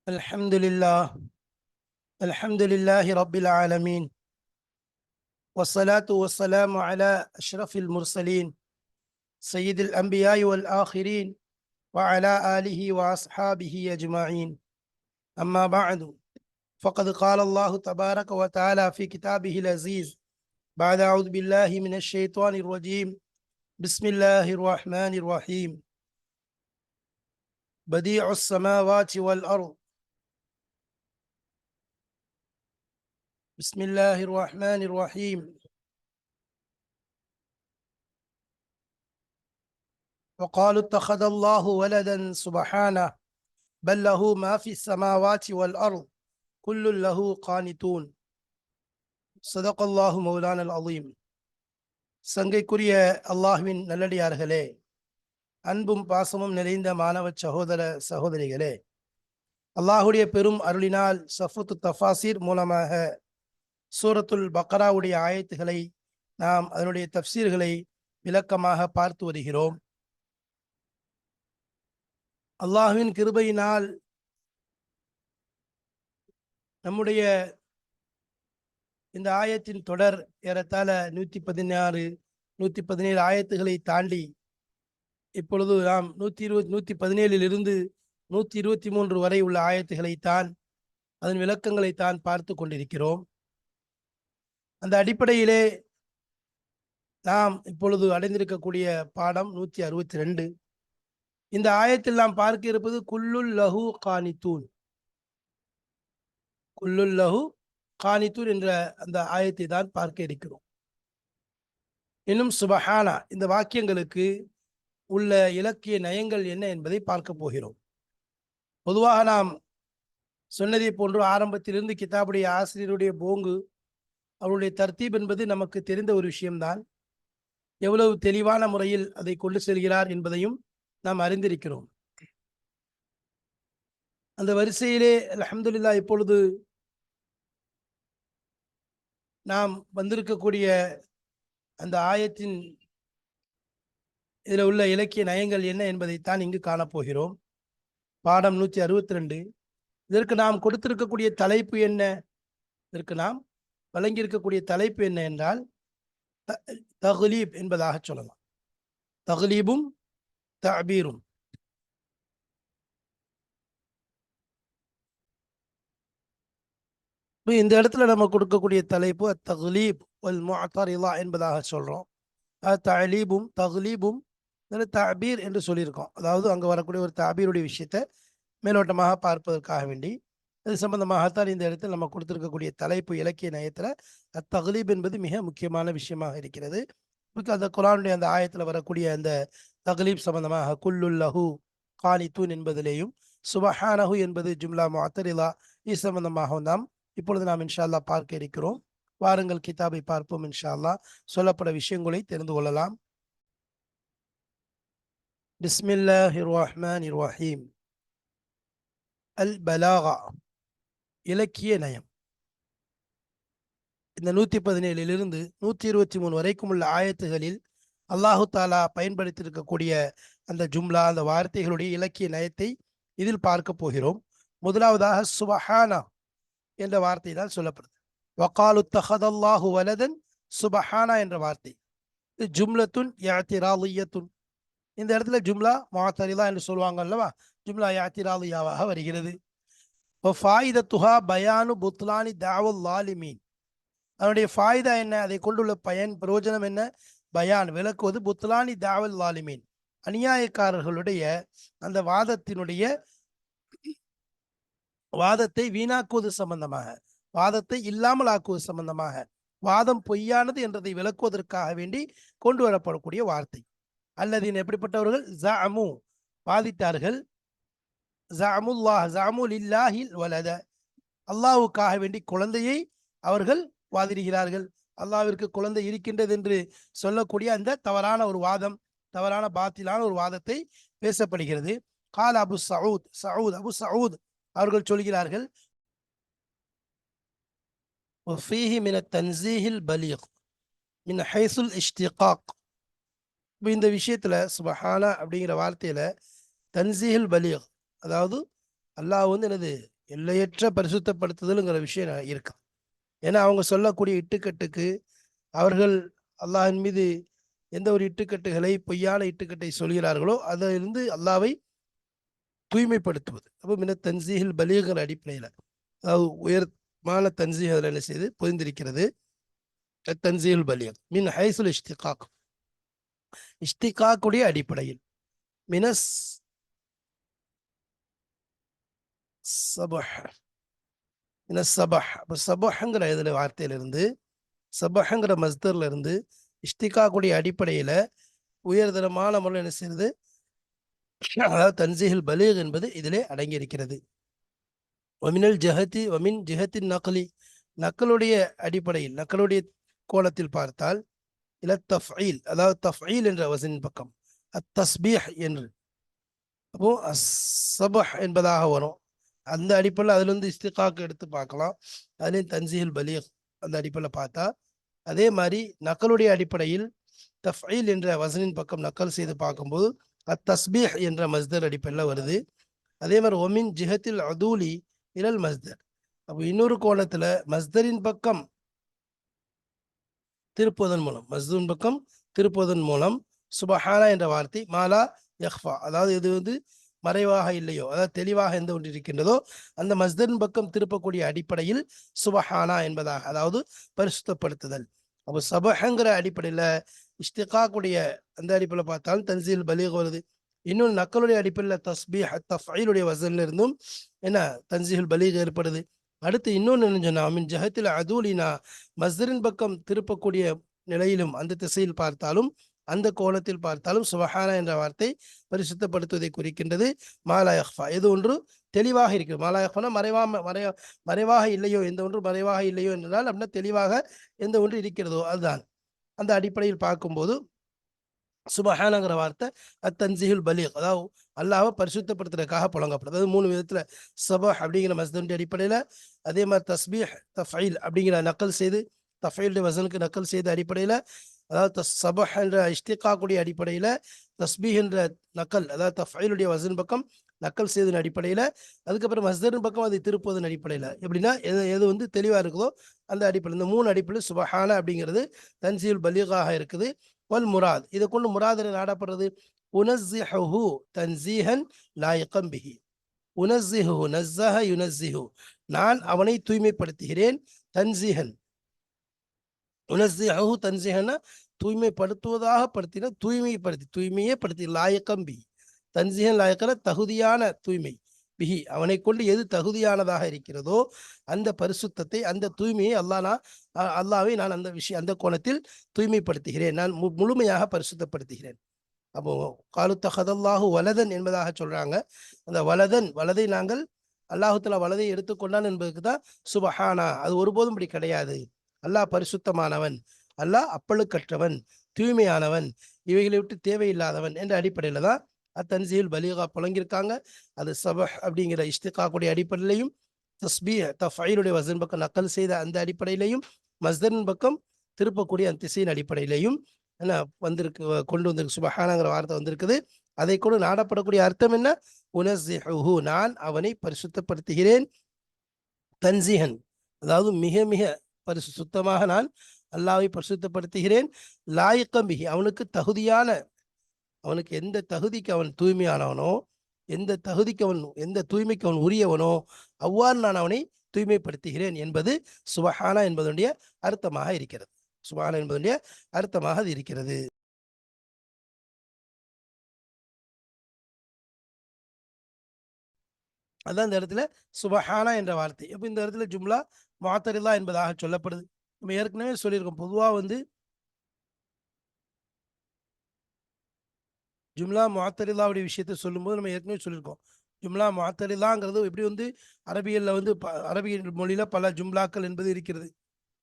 الحمد لله الحمد لله رب العالمين، والصلاة والسلام على أشرف المرسلين سيد الأنبياء والآخرين وعلى آله وأصحابه أجمعين. أما بعد، فقد قال الله تبارك وتعالى في كتابه العزيز بعد أعوذ بالله من الشيطان الرجيم. بسم الله الرحمن الرحيم. بديع السماوات والأرض. بسم الله الرحمن الرحيم. وقالوا اتخذ الله ولدا سبحانه بل له ما في السماوات والأرض كل له قانتون. صدق الله مولانا العظيم. சங்கைக்குரிய அல்லாஹ்வின் நல்லடியார்களே, அன்பும் பாசமும் நிறைந்த மாணவ சகோதர சகோதரிகளே, அல்லாஹுடைய பெரும் அருளினால் சஃபுத்து தஃபாசீர் மூலமாக சூரத்துல் பக்ராவுடைய ஆயத்துகளை நாம் அதனுடைய தஃப்சீர்களை விளக்கமாக பார்த்து வருகிறோம். அல்லாஹ்வின் கிருபையினால் நம்முடைய இந்த ஆயத்தின் தொடர் ஏறத்தாழ 117 ஆயத்துகளை தாண்டி இப்பொழுது நாம் 117 123 வரை உள்ள ஆயத்துகளைத்தான், அதன் விளக்கங்களைத்தான் பார்த்து கொண்டிருக்கிறோம். அந்த அடிப்படையிலே நாம் இப்பொழுது அடைந்திருக்கக்கூடிய பாடம் 162. இந்த ஆயத்தில் நாம் பார்க்க இருப்பது குல்லுல் லஹு கானித்தூன். குல்லுல் லஹு கானித்தூன் என்ற அந்த ஆயத்தை தான் பார்க்க இருக்கிறோம். இன்னும் சுபஹானா இந்த வாக்கியங்களுக்கு உள்ள இலக்கிய நயங்கள் என்ன என்பதை பார்க்க போகிறோம். பொதுவாக நாம் சொன்னதை போன்று ஆரம்பத்திலிருந்து கிதாபுடைய ஆசிரியருடைய போங்கு, அவருடைய தர்த்தீப் என்பது நமக்கு தெரிந்த ஒரு விஷயம்தான். எவ்வளவு தெளிவான முறையில் அதை கொண்டு செல்கிறார் என்பதையும் நாம் அறிந்திருக்கிறோம். அந்த வரிசையிலே அல்ஹம்துலில்லாஹ் இப்பொழுது நாம் வந்திருக்கக்கூடிய அந்த ஆயத்தின் இதில் உள்ள இலக்கிய நயங்கள் என்ன என்பதைத்தான் இங்கு காணப்போகிறோம். பாடம் 162. இதற்கு நாம் கொடுத்திருக்கக்கூடிய தலைப்பு என்ன? இதற்கு நாம் வழங்கியிருக்கக்கூடிய தலைப்பு என்ன என்றால் தக்லீப் என்பதாக சொல்லலாம். தக்லீபும் தஅபீரும். இந்த இடத்துல நம்ம கொடுக்கக்கூடிய தலைப்பு தக்லீப் வல் முஅத்தரிலா என்பதாக சொல்றோம். தஅலீபும் தக்லீபும் தஅபீர் என்று சொல்லியிருக்கோம். அதாவது அங்கே வரக்கூடிய ஒரு தஅபீருடைய விஷயத்தை மேலோட்டமாக பார்ப்பதற்காக வேண்டி அது சம்பந்தமாகத்தான் இந்த இடத்தில் நம்ம கொடுத்திருக்கக்கூடிய தலைப்பு இலக்கிய நயத்தில் தக்லீப் என்பது மிக முக்கியமான விஷயமாக இருக்கிறது. அந்த குர்ஆனுடைய அந்த ஆயத்தில் வரக்கூடிய அந்த தக்லீப் சம்பந்தமாக குல்லுல் லஹு கானித்தூன் என்பதிலேயும் சுபஹானஹு என்பது ஜும்லா முஅத்தரிலா இது சம்பந்தமாக இப்பொழுது நாம் இன்ஷா அல்லாஹ் பார்க்க இருக்கிறோம். வாருங்கள் கிதாபை பார்ப்போம். இன்ஷா அல்லாஹ் சொல்லப்பட விஷயங்களை தெரிந்து கொள்ளலாம். பிஸ்மில்லாஹிர் ரஹ்மானிர் ரஹீம். அல் பலாகா இலக்கிய நயம். இந்த 117 123 வரைக்கும் உள்ள ஆயத்துகளில் அல்லாஹு தாலா பயன்படுத்தியிருக்கக்கூடிய அந்த ஜும்லா, அந்த வார்த்தைகளுடைய இலக்கிய நயத்தை இதில் பார்க்க போகிறோம். முதலாவதாக சுபஹானா என்ற வார்த்தை தான் சொல்லப்படுது. வகாலு தஹதல்லாஹு வலதன் சுபஹானா என்ற வார்த்தை ஜும்லத்துன் யாத்திராலியத்துன். இந்த இடத்துல ஜும்லா முஅத்தரிலா என்று சொல்லுவாங்க அல்லவா, ஜும்லா யாத்திராலியாவாக வருகிறது. ஃபாயிதத்துஹா பயானு புத்லானி தாவல் லாலிமீன். அதனுடைய ஃபாயிதா என்ன? அதை கொண்டுள்ள பயன் பிரயோஜனம் என்ன? பயான் விளக்குவது, புத்லானி தாவல் லாலிமீன் அநியாயக்காரர்களுடைய அந்த வாதத்தை வீணாக்குவது சம்பந்தமாக, வாதத்தை இல்லாமல் ஆக்குவது சம்பந்தமாக, வாதம் பொய்யானது என்றதை விளக்குவதற்காக வேண்டி கொண்டு வரப்படக்கூடிய வார்த்தை. அல்லதீன் எப்படிப்பட்டவர்கள்? ஜஅமு வாதித்தார்கள், ஜஅமுல்லாஹ் ஜஅமு லில்லாஹில் வலத அல்லாஹ்வுக்காக வேண்டி குழந்தையை அவர்கள் வாதிடுகிறார்கள். அல்லாஹ்விற்கு குழந்தை இருக்கின்றது என்று சொல்லக்கூடிய அந்த தவறான ஒரு வாதம், தவறான பாத்திலான ஒரு வாதத்தை பேசப்படுகிறது. கால அபு சவுத் அவர்கள் சொல்கிறார்கள், وفيه من التنزيه البليغ من حيث الاشتقاق. இந்த விஷயத்துல சுபஹானா அப்படிங்கிற வார்த்தையில தன்சீஹில் பலீக், அதாவது அல்லாஹ் என்னது எல்லையற்ற பரிசுத்தப்படுத்துதல்ங்கிற விஷயம் இருக்கு. ஏன்னா அவங்க சொல்லக்கூடிய இட்டுக்கட்டுக்கு அவர்கள் அல்லாஹின் மீது எந்த ஒரு இட்டுக்கட்டுகளை பொய்யான இட்டுக்கட்டை சொல்கிறார்களோ அதிலிருந்து அல்லாவை தூய்மைப்படுத்துவது. அப்போ மின தன்சீஹில் பலீகிற அடிப்படையில், அதாவது உயர்மான தன்சீஹ் அதில் என்ன செய்து பொதிந்திருக்கிறது. தன்சீஹுல் பலீக் மின் ஹைசுல் இஷ்திகாக், இஷ்திகாக்குடைய அடிப்படையில் மினஸ் சபஹ், மினஸ் சபஹ். அப்போ சபஹ்ங்கிற இதில் வார்த்தையிலிருந்து, சபஹ்ங்கிற மஸ்தர்ல இருந்து இஷ்திகாக்குடைய அடிப்படையில் உயர்தரமான முறையில் என்ன செய்யுது, அதாவது தன்சீஹுல் பலீக் என்பது இதிலே அடங்கி இருக்கிறது. ஒமினல் ஜஹத்தி ஒமின் ஜிஹத்தின் நக்லி, நக்களுடைய அடிப்படையில் நக்களுடைய கோணத்தில் பார்த்தால் இல தஃஈல், அதாவது தஃஈல் என்ற வசனின் பக்கம் அத்தஸ்பீஹ் என்று, அப்போ அஸ்ஸபஹ் என்பதாக வரும். அந்த அடிப்படையில் அதுல இருந்து இஸ்திகாக்கு எடுத்து பார்க்கலாம். அதுலேயும் தன்சீஹுல் பலீக் அந்த அடிப்படையில் பார்த்தா, அதே மாதிரி நக்களுடைய அடிப்படையில் தஃஈல் என்ற வசனின் பக்கம் நக்கல் செய்து பார்க்கும்போது அத்தஸ்பீஹ் என்ற மஸ்தர் அடிப்படையில் வருது. அதே மாதிரி ஒமின் ஜிஹத்தில் அதூலி இலல் மஸ்தர், அப்போ இன்னொரு கோணத்துல மஸ்தரின் பக்கம் திருப்புவதன் மூலம், மஸ்தூன் பக்கம் திருப்புவதன் மூலம் சுபஹானா என்ற வார்த்தை மாலா யஹ்ஃபா, அதாவது இது வந்து மறைவாக இல்லையோ, அதாவது தெளிவாக எந்த ஒன்று இருக்கின்றதோ அந்த மஸ்தரின் பக்கம் திருப்பக்கூடிய அடிப்படையில் சுபஹானா என்பதாக, அதாவது பரிசுத்தப்படுத்துதல். அப்போ சபஹங்கிற அடிப்படையில் இஷ்திகாக்குடைய அந்த அடிப்படையில் பார்த்தாலும் தன்சீல் பலீக் வருது. இன்னொன்று நக்களுடைய அடிப்படையில் தஸ்பீஹ் தஃஈலுடைய வசன்ல இருந்தும் என்ன தன்சீஹுல் பலீக் ஏற்படுது. அடுத்து இன்னொன்று என்ன சொன்னா, மின் ஜஹத்தில் அதூலினா, மஸ்தரின் பக்கம் திருப்பக்கூடிய நிலையிலும் அந்த திசையில் பார்த்தாலும் அந்த கோணத்தில் பார்த்தாலும் சுபஹானா என்ற வார்த்தை பரிசுத்தப்படுத்துவதை குறிக்கின்றது. மாலா யஹ்ஃபா, எது ஒன்று தெளிவாக இருக்கிறது. மாலா யஹ்ஃபானா மறைவாக இல்லையோ, எந்த ஒன்று மறைவாக இல்லையோ என்றால் அப்படின்னா தெளிவாக எந்த ஒன்று இருக்கிறதோ அதுதான். அந்த அடிப்படையில் பார்க்கும்போது சுபஹானங்கிற வார்த்தை அத்தன்சீஹுல் பலீக், அதாவது அல்லாஹ்வை பரிசுத்தப்படுத்துறதுக்காக புழங்கப்படுது. அதாவது மூணு விதத்துல, சபஹ் அப்படிங்கிற மஸ்தருடைய அடிப்படையில், அதே மாதிரி தஸ்பீஹ் தஃஈல் அப்படிங்கிற நக்கல் செய்து தஃஈலுடைய வசனுக்கு நக்கல் செய்த அடிப்படையில், அதாவது சபஹ் என்ற இஷ்திகாக்குடைய அடிப்படையில், தஸ்பீஹ் என்ற நக்கல் அதாவது தஃஈலுடைய வசன் பக்கம் நக்கல் செய்தன் அடிப்படையில், அதுக்கப்புறம் மஸ்தரின் பக்கம் அதை திருப்புவதன் அடிப்படையில், எப்படின்னா எது எது வந்து தெளிவாக இருக்குதோ அந்த அடிப்படையில், இந்த மூணு அடிப்படையில் சுபஹானா அப்படிங்கிறது தன்சீஹுல் பலீகாக இருக்குது. வல் முராத், இதை கொண்டு முராத் நாடப்படுறது உனஸ்ஸிஹுஹு தன்சீஹன் லாயிகம் பிஹி, உனஸ்ஸிஹுஹு நஸ்ஸஹ யுனஸ்ஸிஹு, நான் அவனை தூய்மைப்படுத்துகிறேன். தன்சீஹன், உனஸ்ஸிஹுஹு தன்சீஹன்னா தூய்மைப்படுத்துவதாக படுத்தின, தூய்மைப்படுத்தி தூய்மையே படுத்தி, லாயிகம் பிஹி, தன்சீஹன் லாயிக்கல தகுதியான தூய்மை, பிஹி அவனை கொண்டு எது தகுதியானதாக இருக்கிறதோ அந்த பரிசுத்தத்தை அந்த தூய்மையை அல்லாவை நான் அந்த விஷயம் அந்த கோணத்தில் தூய்மைப்படுத்துகிறேன், நான் முழுமையாக பரிசுத்தப்படுத்துகிறேன். அப்போ காலு தஹதல்லாஹு வலதன் என்பதாக சொல்றாங்க. அந்த வலதை நாங்கள் அல்லாஹுத்தலா வலதை எடுத்துக்கொண்டான் என்பதுக்கு தான் சுபஹானா. அது ஒருபோதும் இப்படி கிடையாது. அல்லாஹ் பரிசுத்தமானவன், அல்லாஹ் அப்பழுக்கற்றவன், தூய்மையானவன், இவைகளை விட்டு தேவையில்லாதவன் என்ற அடிப்படையில தான் அத்தன்சீல் பலீகா புழங்கியிருக்காங்க. அது சபஹ் அப்படிங்கிற இஷ்திகாக்குடைய அடிப்படையிலையும், தஸ்பீஹ் தஃஈலுடைய வசன் பக்கம் நக்கல் செய்த அந்த அடிப்படையிலையும், மஸ்தரின் பக்கம் திருப்பக்கூடிய அந்த திசையின் அடிப்படையிலையும் என்ன வந்திருக்கு, கொண்டு வந்திருக்கு. சுபஹானங்கிற வார்த்தை வந்திருக்குது. அதை கொண்டு நாடப்படக்கூடிய அர்த்தம் என்ன, உனஸ்ஸிஹுஹு நான் அவனை பரிசுத்தப்படுத்துகிறேன். தன்சீஹன், அதாவது மிக மிக சுத்தமாக நான் அல்லாஹ்வை பரிசுத்தப்படுத்துகிறேன். லாயிக்கம் பிஹி அவனுக்கு தகுதியான, அவனுக்கு எந்த தகுதிக்கு அவன் தூய்மையானவனோ, எந்த தகுதிக்கு அவன் எந்த தூய்மைக்கு அவன் உரியவனோ அவ்வாறு நான் அவனை தூய்மைப்படுத்துகிறேன் என்பது சுபஹானா என்பதனுடைய அர்த்தமாக இருக்கிறது. சுபஹானா என்பதனுடைய அர்த்தமாக அது இருக்கிறது. அதான் இந்த இடத்துல சுபஹானா என்ற வார்த்தை. அப்போ இந்த இடத்துல ஜும்லா முஅத்தரிலா என்பதாக சொல்லப்படுது. நம்ம ஏற்கனவே சொல்லியிருக்கோம், பொதுவா வந்து ஜும்லா முஅத்தரிலாவுடைய விஷயத்தை சொல்லும்போது நம்ம ஏற்கனவே சொல்லியிருக்கோம். ஜும்லா முஅத்தரிலாங்கிறது எப்படி வந்து அரபியல்ல வந்து அரபியல் மொழியில பல ஜும்லாக்கள் என்பது இருக்கிறது.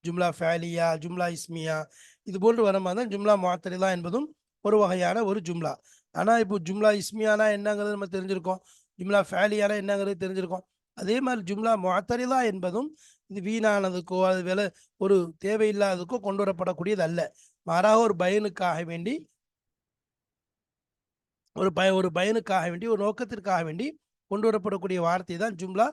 ஜும்லா ஃபேலியா, ஜும்லா இஸ்மியா, இது போன்று வர மாதிரி தான் ஜும்லா முஅத்தரிலா என்பதும் ஒரு வகையான ஒரு ஜும்லா. ஆனா இப்போ ஜும்லா இஸ்மியானா என்னங்கிறது நம்ம தெரிஞ்சிருக்கோம், ஜும்லா ஃபேலியானா என்னங்கிறது தெரிஞ்சிருக்கோம். அதே மாதிரி ஜும்லா முஅத்தரிலா என்பதும் இது வீணானதுக்கோ அது வேலை ஒரு தேவையில்லாததுக்கோ கொண்டு வரப்படக்கூடியது அல்ல. மாறாக ஒரு பயனுக்காக வேண்டி, ஒரு பயனுக்காக வேண்டி, ஒரு நோக்கத்திற்காக வேண்டி கொண்டு வரப்படக்கூடிய வார்த்தை தான் ஜும்லா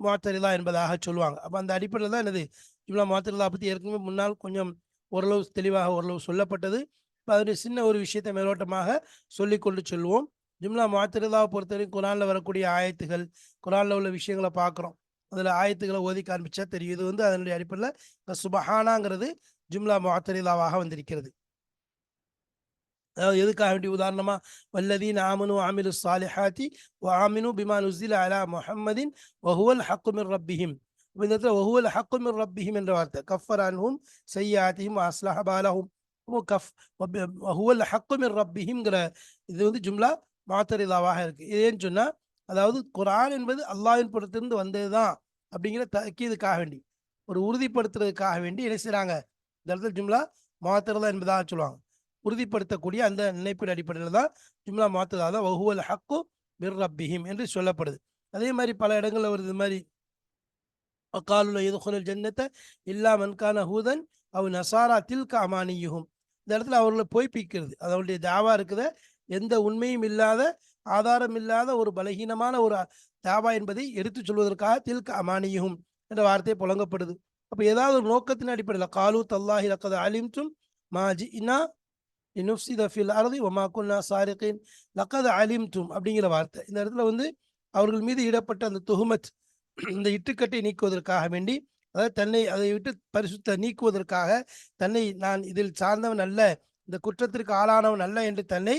முஅத்தரிலா என்பதாக சொல்லுவாங்க. அப்போ அந்த அடிப்படையில் தான் என்னது ஜும்லா முஅத்தரிலா பற்றி ஏற்கனவே முன்னால் கொஞ்சம் ஓரளவு தெளிவாக ஓரளவு சொல்லப்பட்டது. இப்போ அதனுடைய சின்ன ஒரு விஷயத்தை மேலோட்டமாக சொல்லிக்கொண்டு சொல்லுவோம். ஜும்லா முஅத்தரிலாவை பொறுத்தவரைக்கும் குரானில் வரக்கூடிய ஆயத்துகள், குரானில் உள்ள விஷயங்களை பார்க்குறோம். அதில் ஆயத்துக்களை ஓதி காண்பிச்சா தெரியும். இது வந்து அதனுடைய அடிப்படையில் சுபஹானாங்கிறது ஜும்லா முஅத்தரிலாவாக வந்திருக்கிறது. அதாவது எதுக்காக வேண்டி உதாரணமா வல்லதீன ஆமனு ஆமிலு சாலிஹாத்தி வ ஆமினு பிமா நுஸில அலா முஹம்மதின் வஹுவல் ஹக்கு மிர் ரப்பிஹிம். இந்த இடத்துல வஹுவல் ஹக்கு மிர் ரப்பிஹிம் என்ற வார்த்தை கஃபர் அன்ஹும் செய்யாத்திஹிம் அஸ்லஹ பாலஹும் கஃப் வஹுவல் ஹக்கு மிர் ரப்பிஹிம்ங்கிற இது வந்து ஜும்லா மாத்தரிதாவாக இருக்கு. ஏன்னு சொன்னா அதாவது குர்ஆன் என்பது அல்லாஹ்வின் புறத்திலிருந்து வந்ததுதான் அப்படிங்கிற தக்கீதுக்காக வேண்டி ஒரு உறுதிப்படுத்துறதுக்காக வேண்டி என்ன செய்றாங்க இந்த இடத்துல ஜும்லா மாத்திரதா என்பதாக சொல்லுவாங்க. உறுதிப்படுத்தக்கூடிய அந்த நினைப்பின் அடிப்படையில் தான் ஜும்லா மாத்ததா தான் வஹுவல் ஹக்கு மிர் ரப்பிஹிம் என்று சொல்லப்படுது. அதே மாதிரி பல இடங்கள்ல வருது. இது மாதிரி வக்காலுல எதுகுல் ஜன்னத்தை இல்லா மன்கான ஹூதன் அவ் நசாரா தில்க அமானியுகும். இந்த இடத்துல அவர்களை பொய்ப்பிக்கிறது, அதனுடைய தாவா இருக்குத எந்த உண்மையும் இல்லாத ஆதாரம் இல்லாத ஒரு பலகீனமான ஒரு தாவா என்பதை எடுத்து சொல்வதற்காக தில்க அமானியுகும் என்ற வார்த்தையை புழங்கப்படுது. அப்போ ஏதாவது ஒரு நோக்கத்தின் அடிப்படையில் காலு தல்லாஹி லக்கது அலிம்தும் மாஜி இன்னா லினுஃப்ஸித ஃபில் அர்தி வமா குன்னா சாரிகீன் லக்கது அலிம்தும் அப்படிங்கிற வார்த்தை இந்த இடத்துல வந்து அவர்கள் மீது இடப்பட்ட அந்த துஹுமத், இந்த இட்டுக்கட்டை நீக்குவதற்காக வேண்டி, அதாவது தன்னை அதை விட்டு பரிசுத்த நீக்குவதற்காக தன்னை நான் இதில் சார்ந்தவன் அல்ல, இந்த குற்றத்திற்கு ஆளானவன் அல்ல என்று தன்னை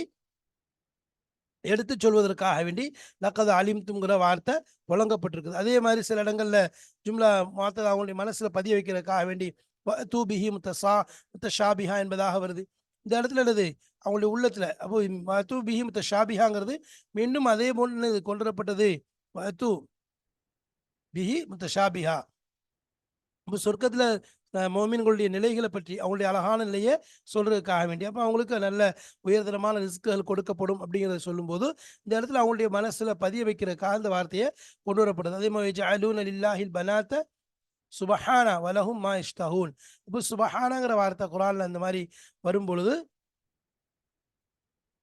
எடுத்து சொல்வதற்காக வேண்டி லக்கது அலிம்துங்கிற வார்த்தை புழங்கப்பட்டிருக்குது. அதே மாதிரி சில இடங்கள்ல ஜும்லா மாத்த அவங்களுடைய மனசுல பதிய வைக்கிறதுக்காக வேண்டி தூபிஹி முத்தஷாபிஹா என்பதாக வருது. இந்த இடத்துல என்னது அவங்களுடைய உள்ளத்துல அப்போ தூபிஹி முத்தஷாபிஹாங்கிறது மீண்டும் அதே போன்று கொண்டு வரப்பட்டது. தூ பிஹி முத்தஷாபிஹா இப்போ சொர்க்கத்துல மோமின்களுடைய நிலைகளை பற்றி அவங்களுடைய அழகான நிலையை சொல்றதுக்காக வேண்டி அப்போ அவங்களுக்கு நல்ல உயர்தரமான ரிஸ்க்குகள் கொடுக்கப்படும் அப்படிங்கிறத சொல்லும்போது இந்த இடத்துல அவங்களுடைய மனசுல பதிய வைக்கிறதுக்காக இந்த வார்த்தையை கொண்டு வரப்படுது. அதே மாதிரி ஜஅலூன லில்லாஹில் பனாத்த சுபஹானா வலஹும் மா இஷ்தஹூன். இப்போ சுபஹானாங்கிற வார்த்தை குரான்ல அந்த மாதிரி வரும் பொழுது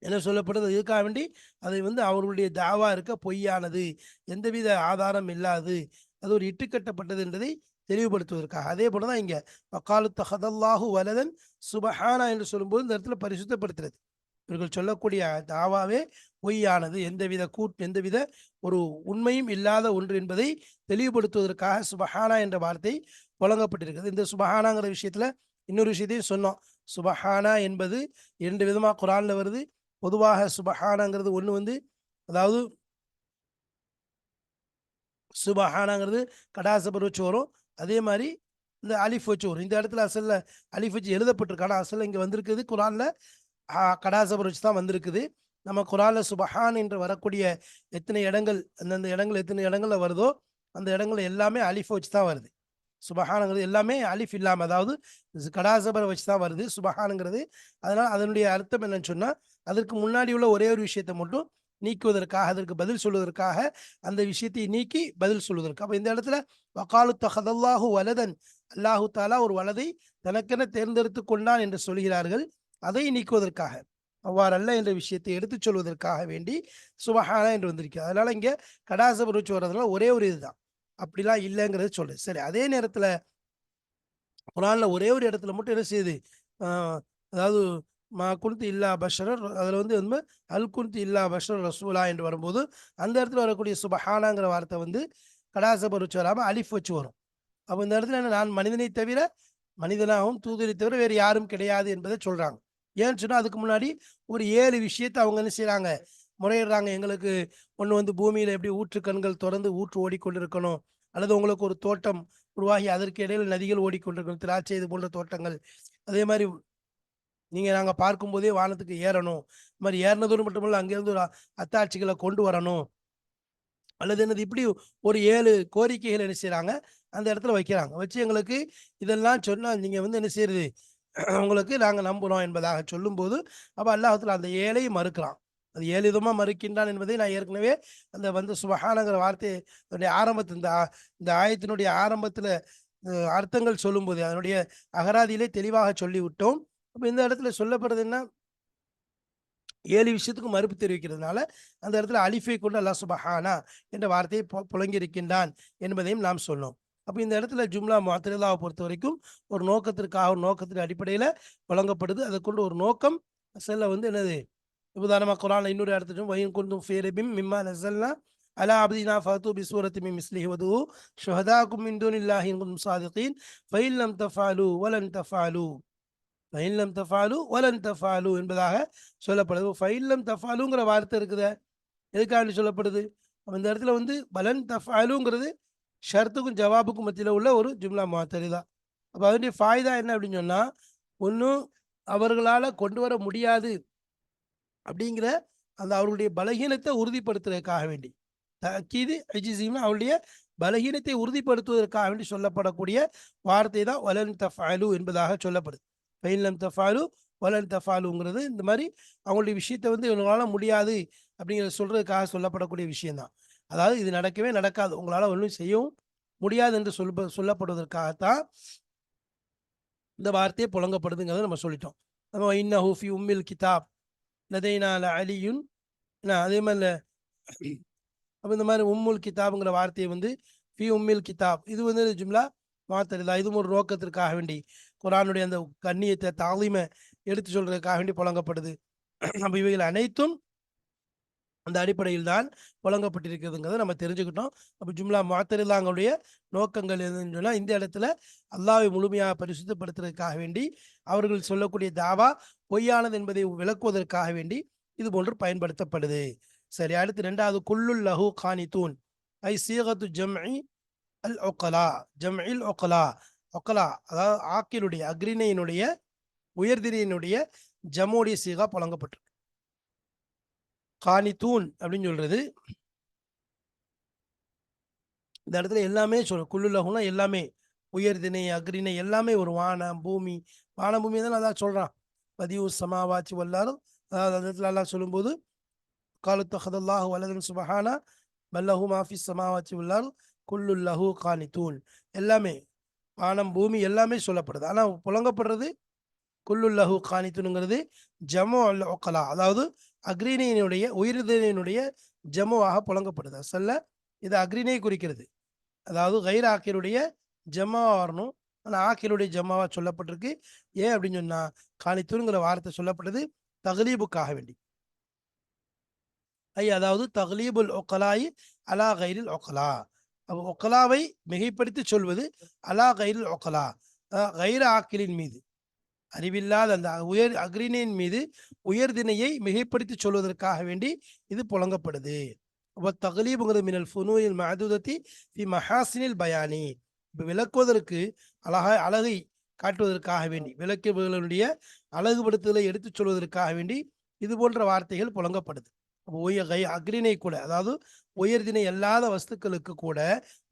என்ன சொல்லப்படுது, இதுக்காக வேண்டி அதை வந்து அவர்களுடைய தாவா இருக்க பொய்யானது, எந்தவித ஆதாரம் இல்லாது, அது ஒரு இட்டுக்கட்டப்பட்டது என்பதை தெளிவுபடுத்துவதற்காக. அதே போலதான் இங்க வக்காலு தஹதல்லாஹு வலதன் சுபஹானா என்று சொல்லும்போது இந்த இடத்துல பரிசுத்தப்படுத்துறது, இவர்கள் சொல்லக்கூடிய தாவாவே பொய்யானது, எந்தவித ஒரு உண்மையும் இல்லாத ஒன்று என்பதை தெளிவுபடுத்துவதற்காக சுபஹானா என்ற வார்த்தை புழங்கப்பட்டிருக்கிறது. இந்த சுபஹானாங்கிற விஷயத்துல இன்னொரு விஷயத்தையும் சொன்னோம். சுபஹானா என்பது 2 விதமா குரான்ல வருது. பொதுவாக சுபஹானாங்கிறது ஒன்று வந்து அதாவது சுபஹானாங்கிறது கடாசபர் வச்சு வரும். அதே மாதிரி இந்த அலிஃப் வச்சு வரும். இந்த இடத்துல அசல்ல அலிஃப் வச்சு எழுதப்பட்டிருக்கு. ஆனால் அசல்ல இங்கே வந்திருக்குது குரான்ல கடாசபர் வச்சு தான் வந்திருக்குது. நம்ம குரான்ல சுபஹான் என்று வரக்கூடிய எத்தனை இடங்கள், அந்தந்த இடங்கள் எத்தனை இடங்கள்ல வருதோ அந்த இடங்கள் எல்லாமே அலிஃப் வச்சு தான் வருது. சுபஹானுங்கிறது எல்லாமே அலிஃப் இல்லாமல், அதாவது கடாசபரை வச்சு தான் வருது சுபஹானுங்கிறது. அதனால் அதனுடைய அர்த்தம் என்னன்னு சொன்னால் அதற்கு முன்னாடி உள்ள ஒரே ஒரு விஷயத்தை மட்டும் நீக்குவதற்காக, அதற்கு பதில் சொல்வதற்காக, அந்த விஷயத்தை நீக்கி பதில் சொல்வதற்கு. அப்போ இந்த இடத்துல வகாலு தஹதல்லாஹு வலதன், அல்லாஹு தாலா ஒரு வலதை தனக்கென தேர்ந்தெடுத்து கொண்டான் என்று சொல்கிறார்கள். அதை நீக்குவதற்காக, அவ்வாறல்ல என்ற விஷயத்தை எடுத்துச் சொல்வதற்காக வேண்டி சுபஹானா என்று வந்திருக்கு. அதனால இங்க கடாசபர் வச்சு வர்றதுனால ஒரே ஒரு இதுதான், அப்படிலாம் இல்லைங்கிறது சொல்லு. சரி, அதே நேரத்துல குரான்ல ஒரே ஒரு இடத்துல மட்டும் என்ன செய்யுது, அதாவது மா குன்து இல்லா பஷரர், அதில் வந்து அல் குன்து இல்லா பஷர் ரசூலா என்று வரும்போது அந்த இடத்துல வரக்கூடிய சுபஹானாங்கிற வார்த்தை வந்து கடாசபர் வச்சு வராமல் அலிஃப் வச்சு வரும். அப்போ இந்த இடத்துல என்ன, நான் மனிதனை தவிர, மனிதனாகவும் தூதரை தவிர வேறு யாரும் கிடையாது என்பதை சொல்றாங்க. ஏன்னு சொன்னா அதுக்கு முன்னாடி ஒரு 7 விஷயத்தை அவங்க என்ன செய்யறாங்க, முறையிடுறாங்க. எங்களுக்கு ஒன்று வந்து பூமியில எப்படி ஊற்று கண்கள் திறந்து ஊற்று ஓடிக்கொண்டிருக்கணும், அல்லது உங்களுக்கு ஒரு தோட்டம் உருவாகி அதற்கு இடையில நதிகள் ஓடிக்கொண்டிருக்கணும், திராட்சை இது போன்ற தோட்டங்கள். அதே மாதிரி நீங்க நாங்க பார்க்கும்போதே வானத்துக்கு ஏறணும், இது மாதிரி ஏறினதோடு மட்டுமல்ல அங்கிருந்து ஒரு அத்தாட்சிகளை கொண்டு வரணும், அல்லது என்னது இப்படி ஒரு 7 கோரிக்கைகள் என்ன செய்யறாங்க அந்த இடத்துல வைக்கிறாங்க. வச்சு எங்களுக்கு இதெல்லாம் சொன்னா நீங்க வந்து என்ன செய்யறது, உங்களுக்கு நாங்க நம்புறோம் என்பதாக சொல்லும்போது அப்ப அல்லாஹ்வுத்தாலா அந்த 7ஐயும் மறுக்கிறான். அது 7 விதமா மறுக்கின்றான் என்பதை நான் ஏற்கனவே அந்த வந்து சுபஹானங்கிற வார்த்தை ஆரம்பத்தில் இந்த ஆயத்தினுடைய ஆரம்பத்துல அர்த்தங்கள் சொல்லும்போது அதனுடைய அகராதியிலே தெளிவாக சொல்லி விட்டோம். அப்ப இந்த இடத்துல சொல்லப்படுறது என்ன, 7 விஷயத்துக்கும் மறுப்பு தெரிவிக்கிறதுனால அந்த இடத்துல அலிஃபை கொண்டு அல்லாஹ் சுபஹானா என்ற வார்த்தையை புழங்கி இருக்கின்றான் என்பதையும் நாம் சொன்னோம். அப்போ இந்த இடத்துல ஜும்லா முஅத்தரிலாவை பொறுத்த வரைக்கும் ஒரு நோக்கத்திற்காக ஒரு நோக்கத்தின் அடிப்படையில் வழங்கப்படுது. அதை கொண்டு ஒரு நோக்கம் செல்ல வந்து என்னது, உதாரணமாக குரான்ல இன்னொரு இடத்துல வயின் குந்தும் ஃபீரபிம் மிம்மா நஸல்னா அலா அப்தினா ஃபது பிசூரத்தி மின் மிஸ்லிஹி வது ஷுஹதாக்கும் மின் துனில்லாஹி இன் குன்தும் சாதிகீன் ஃபஇன் லம் தஃஅலு வலன் தஃஅலு ஃபைன்லம் தஃபாலு வலன் தஃபாலு என்பதாக சொல்லப்படுது. ஃபைன்லம் தஃபாலுங்கிற வார்த்தை இருக்குதே, எதுக்காண்டி சொல்லப்படுது? அந்த இடத்துல வந்து பலன் தஃபாலுங்கிறது ஷர்த்துக்கும் ஜவாபுக்கும் மத்தியில் உள்ள ஒரு ஜும்லா முஅத்தரிதா. அப்போ அதனுடைய ஃபாய்தா என்ன அப்படின்னு சொன்னால், ஒன்றும் அவர்களால் கொண்டு வர முடியாது அப்படிங்கிற அந்த அவர்களுடைய பலகீனத்தை உறுதிப்படுத்துவதற்காக வேண்டி, தக்கீது அஜிசிம்னா அவருடைய பலகீனத்தை உறுதிப்படுத்துவதற்காக வேண்டி சொல்லப்படக்கூடிய வார்த்தை தான் வலன் தஃபாலு என்பதாக சொல்லப்படுது. ஃபைன்லம் தஃபாலு வலன் தஃபாலுங்கிறது இந்த மாதிரி அவங்களுடைய விஷயத்தை வந்து இவங்களால முடியாது அப்படிங்கிறத சொல்றதுக்காக சொல்லப்படக்கூடிய விஷயம்தான். அதாவது இது நடக்கவே நடக்காது, உங்களால் ஒன்றும் செய்யவும் முடியாது என்று சொல்லப்படுவதற்காகத்தான் இந்த வார்த்தையை புழங்கப்படுதுங்கிறத நம்ம சொல்லிட்டோம். நம்ம இன்னஹு ஃபி உம்மில் கிதாப் லதைனா அலியுன், அதே மாதிரி அப்போ இந்த மாதிரி உம்முல் கிதாப்ங்கிற வார்த்தையை வந்து ஃபி உம்மில் கிதாப் இது வந்து ஜும்லா மாத்தரிதா, இதுவும் ஒரு நோக்கத்திற்காக வேண்டி குரானுடைய அந்த கண்ணியத்தை தாலீமை எடுத்து சொல்றதுக்காக வேண்டி புழங்கப்படுது. அப்போ இவைகள் அனைத்தும் அந்த அடிப்படையில் தான் புழங்கப்பட்டிருக்கிறதுங்கிறத நம்ம தெரிஞ்சுக்கிட்டோம். அப்போ ஜும்லா முஅத்தரிதாங்களுடைய நோக்கங்கள் எதுன்னு சொன்னால், இந்த இடத்துல அல்லாஹ்வை முழுமையாக பரிசுத்தப்படுத்துறதுக்காக வேண்டி அவர்கள் சொல்லக்கூடிய தாவா பொய்யானது என்பதை விளக்குவதற்காக வேண்டி இது போன்று பயன்படுத்தப்படுது. சரி, அடுத்து ரெண்டாவது குல்லுல் லஹு கானித்தூன் ஐ சீகத்து ஜம்இ அல் ஒக்கலா, ஜம்இல் ஒக்கலா, ஒக்கலா அதாவது ஆக்கிலுடைய அக்ரிணையினுடைய உயர்திரையினுடைய ஜமோடைய சீகா புழங்கப்பட்டிருக்கு. கானித்தூன் அப்படின்னு சொல்றது இந்த இடத்துல எல்லாமே சொல்லும். குல்லுலகுனா எல்லாமே, உயர்திணை அக்ரிணை எல்லாமே ஒரு வானம் பூமி, வான பூமி தான் அதான் சொல்றான். பதிவு சமாவாச்சி வல்லாரும், அதாவது அந்த இடத்துல எல்லாம் சொல்லும்போது காலு தஹதல்லாஹு வலதன் சுபஹானா பல்லஹு மாஃபி சமாவாச்சி வல்லாரும் குல்லுல்லஹு கானித்தூன், எல்லாமே வானம் பூமி எல்லாமே சொல்லப்படுது. ஆனால் புழங்கப்படுறது குல்லுல்லஹு கானித்துனுங்கிறது ஜமோ அல் ஒக்கலா, அதாவது அக்ரிணையினுடைய உயிர்தினையினுடைய ஜமோவாக புழங்கப்படுது. அசல்ல இது அக்ரிணை குறிக்கிறது, அதாவது கைர் ஆக்கியருடைய ஜமாவா வரணும், ஆனால் ஆக்கியருடைய ஜமாவா சொல்லப்பட்டிருக்கு. ஏன் அப்படின்னு சொன்னா காணித்துங்கிற வார்த்தை சொல்லப்பட்டது தகலீபுக்காக வேண்டி. அதாவது தகலீபுல் ஒக்கலாய் அலா கைரில் ஒக்கலா, அப்போ ஒக்கலாவை மிகைப்படுத்தி சொல்வது அலா கைரில் ஒக்கலா, கைர ஆக்கிலின் மீது, அறிவில்லாத அந்த உயர் அக்ரிணையின் மீது உயர்தினையை மிகைப்படுத்தி சொல்வதற்காக வேண்டி இது புழங்கப்படுது. தகலீபுங்கிறது மினல் ஃபுனூனில் மஅதூதத்தி ஃபி மஹாசினில் பயானி, இப்போ விளக்குவதற்கு அழகை காட்டுவதற்காக வேண்டி, விளக்குகளுடைய அழகுபடுத்துதலை எடுத்துச் சொல்வதற்காக வேண்டி இது போன்ற வார்த்தைகள் புழங்கப்படுது. அக்ரிணை கூட, அதாவது உயர்தினை அல்லாத வஸ்துக்களுக்கு கூட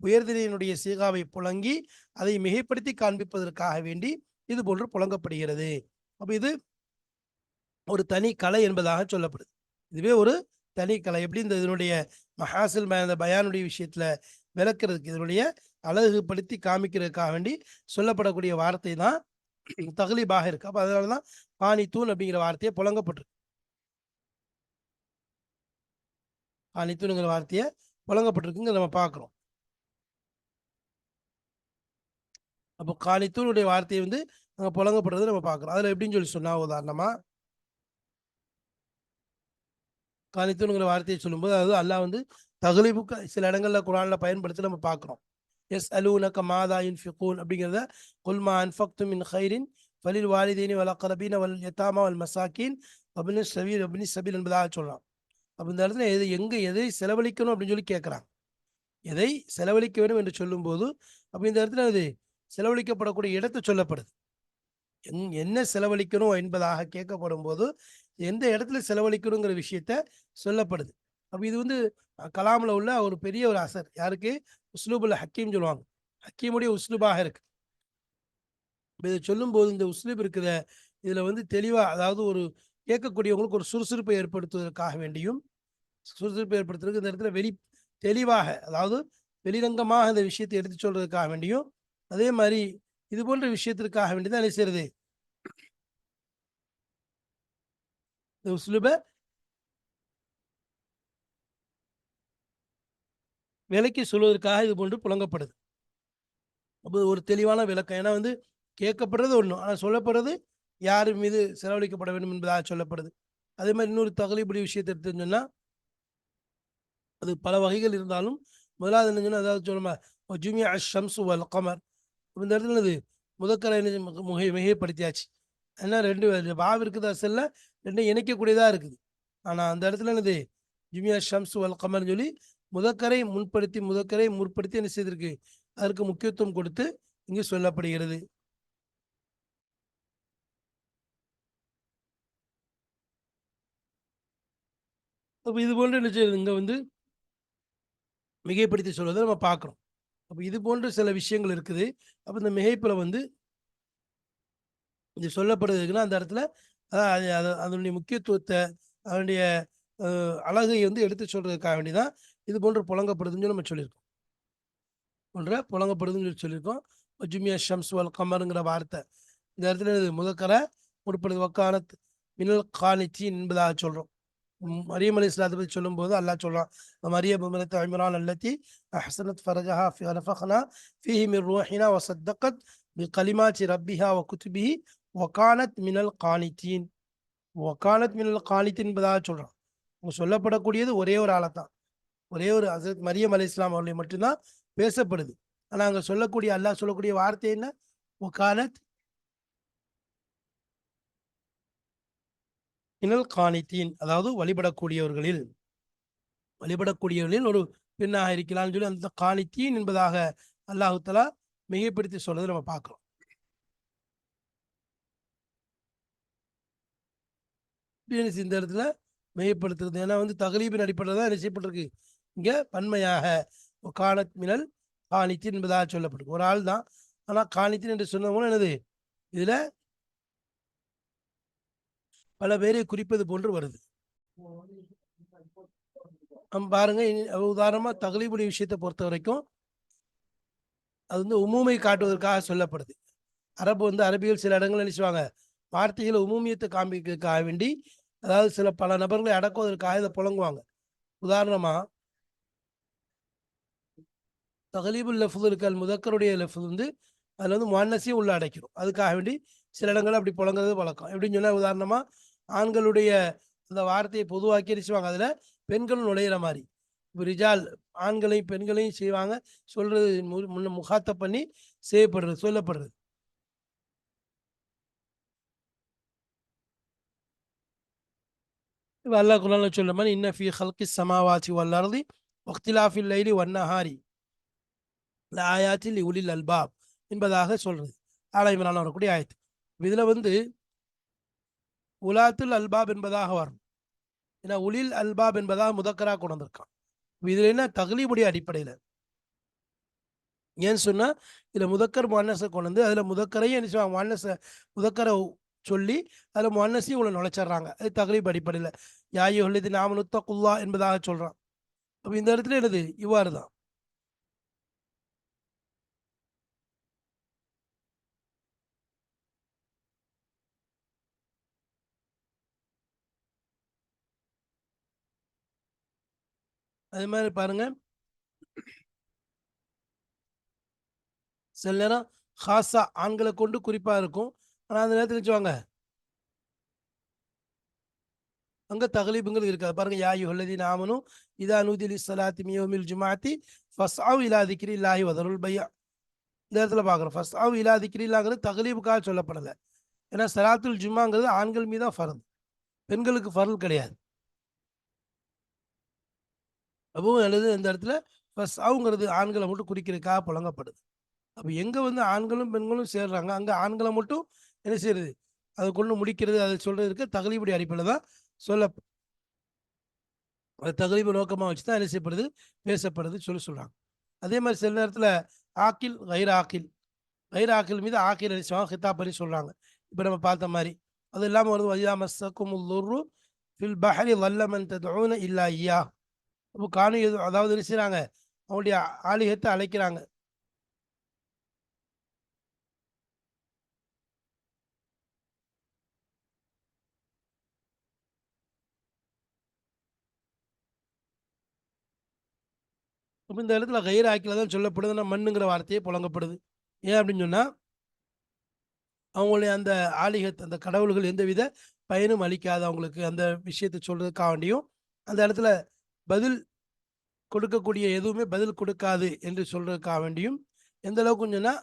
உயர்தினையினுடைய சீகாவை புழங்கி அதை மிகைப்படுத்தி காண்பிப்பதற்காக வேண்டி இது போன்று புழங்கப்படுகிறது. அப்ப இது ஒரு தனி கலை என்பதாக சொல்லப்படுது. இதுவே ஒரு தனி கலை. எப்படி இந்த இதனுடைய மஹாசில் பயானுடைய விஷயத்துல விளக்குறதுக்கு இதனுடைய அழகுபடுத்தி காமிக்கிறதுக்காக வேண்டி சொல்லப்படக்கூடிய வார்த்தை தான் தகலீபாக இருக்கு. அப்ப அதனாலதான் பானி தூண் அப்படிங்கிற வார்த்தையை புழங்கப்பட்டிருக்கு. பானி தூணுங்கிற வார்த்தையை புழங்கப்பட்டிருக்குங்க நம்ம பார்க்கிறோம். அப்போ காணித்தூனுடைய வார்த்தையை வந்து அங்கே புழங்கப்படுறது நம்ம பார்க்குறோம். அதில் எப்படின்னு சொல்லி சொன்னா, உதாரணமா காணித்தூனுங்கிற வார்த்தையை சொல்லும்போது, அதாவது அல்லாஹ் வந்து தகலீபுக்கு சில இடங்கள்ல குரான்ல பயன்படுத்தி நம்ம பார்க்குறோம். எஸ் அலூனக மாதா யுன்ஃபிகூன் அப்படிங்கிறத குல்மா அன்ஃபக்து மின் ஹைரின் ஃபலில் வாலிதைனி வல் அக்ரபீன வல் யதாமா வல் மசாக்கீன் அப்னி சபீல் அப்னி சபீல் என்பதாக சொல்றான். அப்போ இந்த இடத்துல எதை செலவழிக்கணும் அப்படின்னு சொல்லி கேட்குறாங்க. எதை செலவழிக்க வேண்டும் என்று சொல்லும்போது அப்போ இந்த இடத்துல அது செலவழிக்கப்படக்கூடிய இடத்தை சொல்லப்படுது. என்ன செலவழிக்கணும் என்பதாக கேட்கப்படும் போது எந்த இடத்துல செலவழிக்கணுங்கிற விஷயத்த சொல்லப்படுது. அப்போ இது வந்து கலாமில் உள்ள ஒரு பெரிய ஒரு அசர். யாருக்கு? உஸ்லூபுல் ஹக்கீம் சொல்லுவாங்க. ஹக்கீமுடைய உஸ்லூபாக இருக்கு. இதை சொல்லும்போது இந்த உஸ்லூப் இருக்குத இதில் வந்து தெளிவாக, அதாவது ஒரு கேட்கக்கூடியவங்களுக்கு ஒரு சுறுசுறுப்பை ஏற்படுத்துவதற்காக வேண்டியும், சுறுசுறுப்பை ஏற்படுத்துறதுக்கு இந்த இடத்துல தெளிவாக, அதாவது வெளிரங்கமாக இந்த விஷயத்தை எடுத்து சொல்றதுக்காக வேண்டியும், அதே மாதிரி இது போன்ற விஷயத்திற்காக வேண்டிதான் என்ன செய்யறது, இந்த உஸ்லூபை விலைக்கு சொல்வதற்காக இது போன்று புழங்கப்படுது. அப்போ ஒரு தெளிவான விளக்கம். ஏன்னா வந்து கேட்கப்படுறது ஒண்ணு. ஆனா சொல்லப்படுறது யார் மீது செலவழிக்கப்பட வேண்டும் என்பதாக சொல்லப்படுது. அதே மாரி இன்னொரு தகலீபுடைய விஷயத்த எடுத்துன்னு சொன்னா, அது பல வகைகள் இருந்தாலும், முதலாவது என்ன சொன்னா, அதாவது சொன்னோமா, "வஜுமிஅ அஷ்-ஷம்ஸு வல் கமர்" இந்த இடத்துல என்னது முதக்கரை மிகைப்படுத்தியாச்சு. ஏன்னா 2 வாவு இருக்குது அசல்ல, 2ம் இணைக்கக்கூடியதா இருக்குது. ஆனா அந்த இடத்துல என்னது ஜுமியா ஷம்ஸ் வல் கமர்ன்னு சொல்லி முதக்கரை முன்படுத்தி முதக்கரை முற்படுத்தி என்ன செய்திருக்கு? அதற்கு முக்கியத்துவம் கொடுத்து இங்கு சொல்லப்படுகிறது. அப்ப இது போன்று என்ன செய்யுது? இங்க வந்து மிகைப்படுத்தி சொல்வதை நம்ம பார்க்கிறோம். அப்ப இது போன்ற சில விஷயங்கள் இருக்குது. அப்ப இந்த மிகைப்புல வந்து இது சொல்லப்படுதுன்னா, அந்த இடத்துல அதனுடைய முக்கியத்துவத்த, அதனுடைய அ அழகை வந்து எடுத்து சொல்றதுக்காக வேண்டி தான், இது போன்று புழங்கப்படுதுன்னு சொல்லி நம்ம சொல்லியிருக்கோம். புழங்கப்படுதுன்னு சொல்லி சொல்லியிருக்கோம். "ஜுமிய ஷம்ஸ் வல் கமருங்கிற வார்த்தை. இந்த இடத்துல இது முதக்கர முற்படுது வக்கானத் மினல் கானித்தீன் என்பதாக சொல்றோம். மரியம் அலைஹிஸ்ஸலாத்த பத்தி சொல்லும்போது அல்லாஹ் சொல்றான். மரியம் இப்னத் இம்ரான் அல்லத்தி அஹ்ஸனத் ஃபர்ஜஹா ஃபனஃபக்னா ஃபீஹி மின் ரூஹினா வஸத்தகத் பிகலிமாத்தி ரப்பிஹா வ குதுபிஹி வகானத் மினல் கானித்தீன். வகானத் மினல் கானித்தீன் என்பதாக சொல்றான். அங்க சொல்லப்படக்கூடியது ஒரே ஒரு ஆள தான். ஒரே ஒரு ஹசரத் மரியம் அலைஹிஸ்ஸலாம் அவர்களை மட்டும் தான் பேசப்படுது. ஆனா அங்க சொல்லக்கூடிய அல்லாஹ் சொல்லக்கூடிய வார்த்தை என்ன? வகானத் மினல் கானித்தீன், அதாவது வழிபடக்கூடியவர்களில் ஒரு பெண்ணாக இருக்கிறான்னு சொல்லி அந்த காணித்தீன் என்பதாக அல்லாஹு தஆலா மிகைப்படுத்தி சொல்றதை நம்ம பார்க்கிறோம். இந்த இடத்துல மிகைப்படுத்துறது. ஏன்னா வந்து தக்லீபின் அடிப்படையில் தான் என்ன செய்யப்பட்டிருக்கு? இங்க பன்மையாக கானத் மினல் காணித்தீன் என்பதாக சொல்லப்பட்டிருக்கு. ஒரு ஆள் தான். ஆனா காணித்தீன் என்று சொன்னவங்க என்னது? இதுல பல பேரை குறிப்பது போன்று வருது. பாருங்க உதாரணமா தக்லீபுடைய விஷயத்தை பொறுத்த வரைக்கும் அது வந்து உமூமை காட்டுவதற்காக சொல்லப்படுது. அரபிகள் சில இடங்கள்ல என்ன செய்வாங்க? வார்த்தைகள உமூமியத்த காண்பிக்கிறதுக்காக வேண்டி, அதாவது சில பல நபர்களை அடக்குவதற்காக இத புழங்குவாங்க. உதாரணமா, தக்லீபுல் லஃப்து இருக்கல் முதக்கருடைய லஃப்து வந்து அதுல வந்து முஅன்னஸையும் உள்ள அடைக்கிறோம். அதுக்காக வேண்டி சில இடங்கள்ல அப்படி புழங்குறது வழக்கம். எப்படின்னு சொன்னா, உதாரணமா ஆண்களுடைய அந்த வார்த்தையை பொதுவாக்கி என்ன செய்வாங்க? அதுல பெண்களும் நுழையிற மாரி. இப்ப ரிஜால் ஆண்களையும், பெண்களையும் செய்வாங்க. சொல்றது முகாத்தப் பண்ணி சொல்லப்படுறது. இப்ப அல்லாஹ் குர்ஆன்ல சொல்ற மாரி, "இன்ன ஃபீ ஹல்கிஸ் ஸமாவாத்தி வல் அர்தி வக்திலாஃபில் லைலி வன்னஹாரி லஆயாத்தின் லிஉலில் அல்பாப்" என்பதாக சொல்றது. ஆல இம்ரான்ல வரக்கூடிய ஆயத்து. இதுல வந்து உலாத்துல் அல்பாப் என்பதாக வரும். ஏன்னா உலில் அல்பாப் என்பதாக முதக்கரா கொண்டு வந்திருக்கான். இதுல என்ன தக்லீபுடைய அடிப்படையில. ஏன்னு சொன்னா, இதுல முதக்கர் முஅன்னஸ கொண்டு வந்து, அதுல முதக்கரையும் என்ன செய்வாங்க? முதக்கர சொல்லி, அதுல முஅன்னஸையும் உள்ள நுழைச்சர்றாங்க. அது தக்லீப் அடிப்படையில. யா அய்யுஹல்லதீன ஆமனு தக்குல்லாஹ் என்பதாக சொல்றான். அப்ப இந்த இடத்துல என்னது? இவ்வாறு தான். அதே மாரி பாருங்க, சில நேரம் ஹாஸா ஆண்கள கொண்டு குறிப்பா இருக்கும். ஆனா, அந்த நேரத்துல என்ன செய்வாங்க? அங்க தக்லீப்ங்கிறது இருக்காது. பாருங்க, யா அய்யுஹல்லதீன ஆமனு இதா நூதிய லிஸ்ஸலாத்தி மின் யௌமில் ஜும்ஆத்தி ஃபஸ்அவ் இலா திக்ரில்லாஹி வ தருல் பைஅ. இந்த இடத்துல பார்க்குறோம். ஃபஸ்அவ் இலா திக்ரில்லாஹ்ங்கிறது தக்லீபுக்காக சொல்லப்படல. ஏன்னா, ஸலாத்துல் ஜும்ஆங்கிறது ஆண்கள் மீது தான் ஃபர்து. பெண்களுக்கு ஃபர்ல் கிடையாது. அப்பவும் அல்லது இந்த இடத்துல ஃபஸ்அவ்ங்கிறது ஆண்கள மட்டும் குறிக்கிறதுக்காக புழங்கப்படுது. அப்ப எங்க வந்து ஆண்களும், பெண்களும் சேர்றாங்க, அங்க ஆண்கள மட்டும் என்ன செய்றது? அத கொண்டு முடிக்கிறது, அத சொல்றதுக்கு தக்லீபுடைய அடிப்படையில தான் சொல்ல தக்லீப நோக்கமா வச்சு தான் என்ன செய்யப்படுது? பேசப்படுது சொல்றாங்க. அதே மாரி சில நேரத்துல ஆக்கில், கைர் ஆக்கில். கைர் ஆக்கில் மீது ஆக்கில் என்ன செய்வாங்க? கித்தாப் பண்ணி சொல்றாங்க. இப்ப நம்ம பார்த்த மாரி. அது இல்லாம வருது "வஇதா மஸ்ஸக்குமுல் துர்ரு ஃபில் பஹ்ரி ضَلَّ மன் தத்ஊன இல்லா இய்யாஹ்." அப்ப காணும் அதாவது என்ன செய்றாங்க? அவங்களுடைய ஆலிஹத்த அழைக்கிறாங்க. அப்போ இந்த இடத்துல கயிறு ஆக்கில தான் சொல்லப்படுதுன்னா மண்ணுங்கிற வார்த்தையே புழங்கப்படுது. ஏன் அப்படின்னு சொன்னால் அவங்களுடைய அந்த ஆலிகத் அந்த கடவுள்கள் எந்தவித பயனும் அளிக்காது அவங்களுக்கு அந்த விஷயத்தை சொல்றதுக்காக வேண்டியும் அந்த இடத்துல பதில் கொடுக்கக்கூடிய எதுவுமே பதில் கொடுக்காது என்று சொல்றதுக்காக வேண்டியும் எந்த அளவுக்கு சொன்னா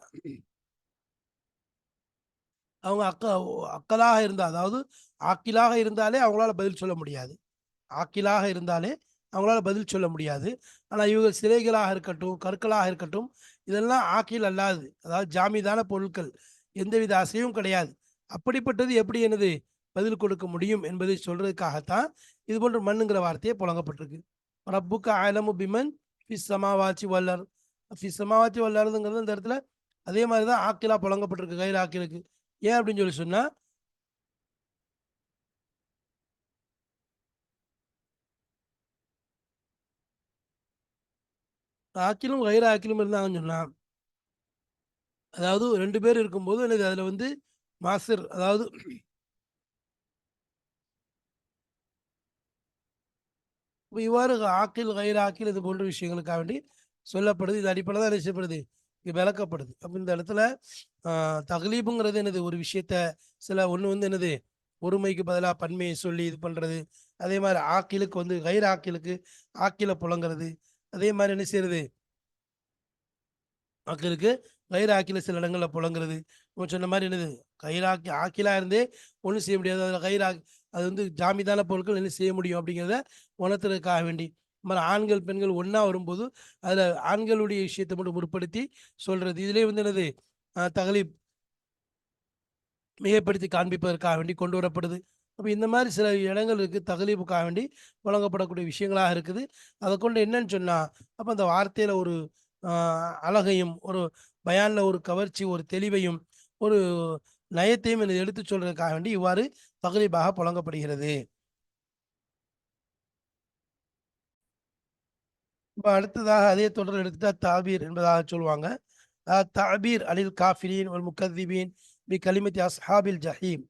அவங்க அக்கலாக இருந்தால் அதாவது ஆக்கிலாக இருந்தாலே அவங்களால பதில் சொல்ல முடியாது. ஆக்கிலாக இருந்தாலே அவங்களால பதில் சொல்ல முடியாது. ஆனால் இவங்க சிலைகளாக இருக்கட்டும் கற்களாக இருக்கட்டும் இதெல்லாம் ஆக்கில் அல்லாது அதாவது ஜாமீதான பொருட்கள் எந்தவித அசையும் கிடையாது. அப்படிப்பட்டது எப்படி என்னது பதில் கொடுக்க முடியும் என்பதை சொல்றதுக்காகத்தான் இது போன்ற மண்ணுங்கிற வார்த்தையை புழங்கப்பட்டிருக்கு. ரப்புக்க ஆலமு பிமன் ஃபிஸ் சமாவாச்சி வல்லர் ஃபிஸ் சமாவாச்சி வல்லருங்கிறது இந்த இடத்துல அதே மாதிரி தான் ஆக்கிலா புழங்கப்பட்டிருக்கு கையில் ஆக்கிலுக்கு. ஏன் அப்படின்னு சொல்லி சொன்னா ஆக்கிலும் கயிறு ஆக்கிலும் இருந்தாங்கன்னு சொன்னா அதாவது 2 பேர் இருக்கும்போது எனக்கு அதுல வந்து மாஸ்டர் அதாவது இவ்வாறு ஆக்கில் கயிறு ஆக்கில் இது போன்ற விஷயங்களுக்காக வேண்டி சொல்லப்படுது. இது அடிப்படையில் தான் செய்யப்படுது இது விளக்கப்படுது. அப்போ இந்த இடத்துல தகலீபுங்கிறது என்னது ஒரு விஷயத்த சில ஒன்று வந்து என்னது ஒருமைக்கு பதிலாக பன்மையை சொல்லி இது பண்றது. அதே மாதிரி ஆக்கிலுக்கு வந்து கயிறு ஆக்கிலுக்கு ஆக்கில புழங்குறது. அதே மாதிரி என்ன செய்யறது ஆக்கிலுக்கு கயிறு ஆக்கில சில இடங்கள்ல புழங்குறது. சொன்ன மாதிரி என்னது கயிறாக்கி ஆக்கிலா இருந்தே ஒன்றும் செய்ய முடியாது. அதில் கயிறாக்கி அது வந்து ஜாமிதான பொருட்கள் என்ன செய்ய முடியும் அப்படிங்கிறத உணர்த்துறதுக்காக வேண்டி மாதிரி ஆண்கள் பெண்கள் ஒன்றா வரும்போது அதில் ஆண்களுடைய விஷயத்தை மட்டும் முற்படுத்தி சொல்றது. இதுலேயே வந்து என்னது தகலீப் மிகைப்படுத்தி காண்பிப்பதற்காக வேண்டி கொண்டு வரப்படுது. அப்போ இந்த மாதிரி சில இடங்கள் இருக்குது தகலீப்புக்காக வேண்டி வழங்கப்படக்கூடிய விஷயங்களாக இருக்குது. அதை கொண்டு என்னன்னு சொன்னால் அப்போ அந்த வார்த்தையில் ஒரு அழகையும் ஒரு பயானில் ஒரு கவர்ச்சி ஒரு தெளிவையும் ஒரு நயத்தையும் எனக்கு எடுத்து சொல்றதுக்காக வேண்டி இவ்வாறு தகலீபாக புழங்கப்படுகிறது. இப்போ அடுத்ததாக அதே தொடர் எடுத்துட்டா தாபீர் என்பதாக சொல்லுவாங்க. தாபீர் அலில் காஃபிரீன் ஒரு முக்கதிபீன் பி கலிமத்தி அஸ்ஹாபில் ஜஹீம்.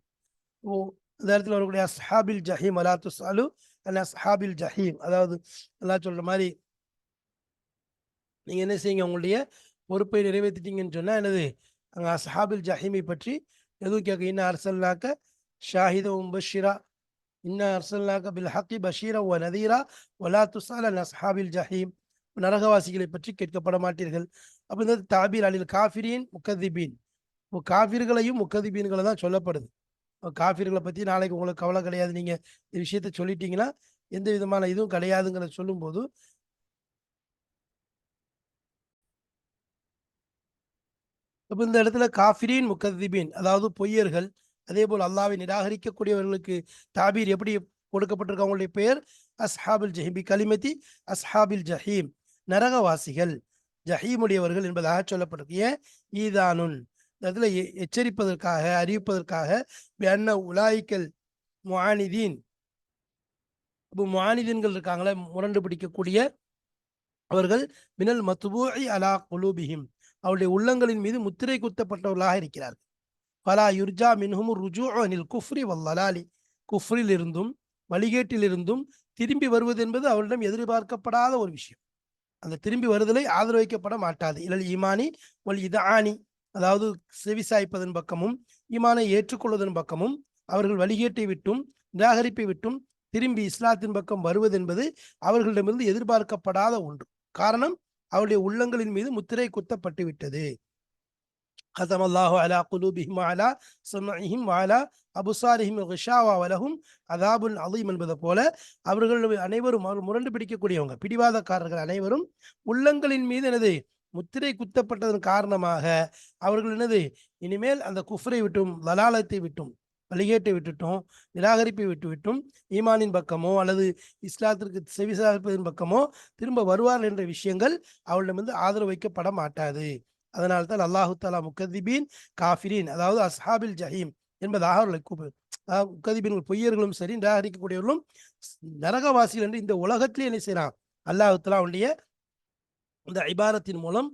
ஓ இந்த இடத்துல வரக்கூடிய அஸ்ஹாபில் ஜஹீம் அலா துஸ்அலு அன் அஸ்ஹாபில் ஜஹீம் அதாவது எல்லாம் சொல்ற மாதிரி நீங்க என்ன செய்யுங்க உங்களுடைய பொறுப்பை நிறைவேற்றிட்டீங்கன்னு சொன்னா என்னது அங்க அஸ்ஹாபில் ஜஹீமை பற்றி எதுவும் கேட்க இன்ன அரசல்லாக்க ஷாஹித முபஷிரா இன்ன அரசல்லாக்க பில் ஹக்கி பஷீரா ஒ நதீரா ஒலா துஸ்அல் அன் அஸ்ஹாபில் ஜஹீம் நரகவாசிகளை பற்றி கேட்கப்பட மாட்டீர்கள். அப்போ இந்த தாபீர் அலில் காஃபிரீன் முக்கதிபீன் காஃபிர்களையும் முக்கதிபீன்களை தான் சொல்லப்படுது. காஃபிர்களை பற்றி நாளைக்கு உங்களுக்கு கவலை கிடையாது நீங்கள் இந்த விஷயத்த சொல்லிட்டீங்கன்னா எந்த விதமான இதுவும் கிடையாதுங்கிறத சொல்லும்போது இப்போ இந்த இடத்துல காஃபிரீன் முக்கதிபீன் அதாவது பொய்யர்கள் அதே போல் அல்லாவை நிராகரிக்கக்கூடியவர்களுக்கு தாபீர் எப்படி கொடுக்கப்பட்டிருக்க அவங்களுடைய பெயர் அஸ்ஹாபில் ஜஹீம் கலிமதி அஸ்ஹாபில் ஜஹீம் நரகவாசிகள் ஜஹீமுடையவர்கள் என்பதாக சொல்லப்பட்டிருக்கு. ஏன் ஈதானுன் இந்த இடத்துல எச்சரிப்பதற்காக அறிவிப்பதற்காக என்ன உலாய்க்கல் முஆனிதீன் இப்போ முஆனிதீன்கள் இருக்காங்களே முரண்டு பிடிக்கக்கூடிய அவர்கள் மினல் மத்பூஇ அலா குலூபிஹிம் அவருடைய உள்ளங்களின் மீது முத்திரை குத்தப்பட்டவர்களாக இருக்கிறார்கள். பலா யுர்ஜா மின்ஹும் ருஜூ அனில் குஃப்ரி வல்லலாலி குஃப்ரில் இருந்தும் வழிகேட்டில் இருந்தும் திரும்பி வருவது என்பது அவரிடம் எதிர்பார்க்கப்படாத ஒரு விஷயம். அந்த திரும்பி வருதலை ஆதரவிக்கப்பட மாட்டாது. இலல் ஈமானி ஒல் இதானி அதாவது செவிசாய்ப்பதன் பக்கமும் ஈமானை ஏற்றுக்கொள்வதன் பக்கமும் அவர்கள் வழிகேட்டை விட்டும் நிராகரிப்பை விட்டும் திரும்பி இஸ்லாத்தின் பக்கம் வருவது என்பது அவர்களிடமிருந்து எதிர்பார்க்கப்படாத ஒன்று. காரணம் அவருடைய உள்ளங்களின் மீது முத்திரை குத்தப்பட்டு விட்டது. ختم الله على قلوبهم وعلى سمعهم وعلى அபுசாரிஹிம் கிஷாவா வலஹும் அதாபுல் அதீம் என்பது போல அவர்கள் அனைவரும் முரண்டு பிடிக்கக்கூடியவங்க பிடிவாதக்காரர்கள் அனைவரும் உள்ளங்களின் மீது எனது முத்திரை குத்தப்பட்டதன் காரணமாக அவர்கள் என்னது இனிமேல் அந்த குஃப்ரை விட்டும் லலாலத்தை விட்டும் வழிகேட்டை விட்டுட்டோம் நிராகரிப்பை விட்டுவிட்டும் ஈமானின் பக்கமோ அல்லது இஸ்லாத்திற்கு செவிசார்ப்பதன் பக்கமோ திரும்ப வருவார்கள் என்ற விஷயங்கள் அவர்களிடமிருந்து ஆதரவு வைக்கப்பட மாட்டாது. அதனால தான் அல்லாஹு தாலா முக்கதிபீன் காஃபிரீன் அதாவது அஸ்ஹாபில் ஜஹீம் என்பதாக அவர்களை முக்கதிபீன் பொய்யர்களும் சரி நிராகரிக்கக்கூடியவர்களும் நரகவாசிகள் என்று இந்த உலகத்திலே என்ன செய்யலாம் அல்லாஹு தாலா அவனுடைய இந்த இபாரத்தின் மூலம்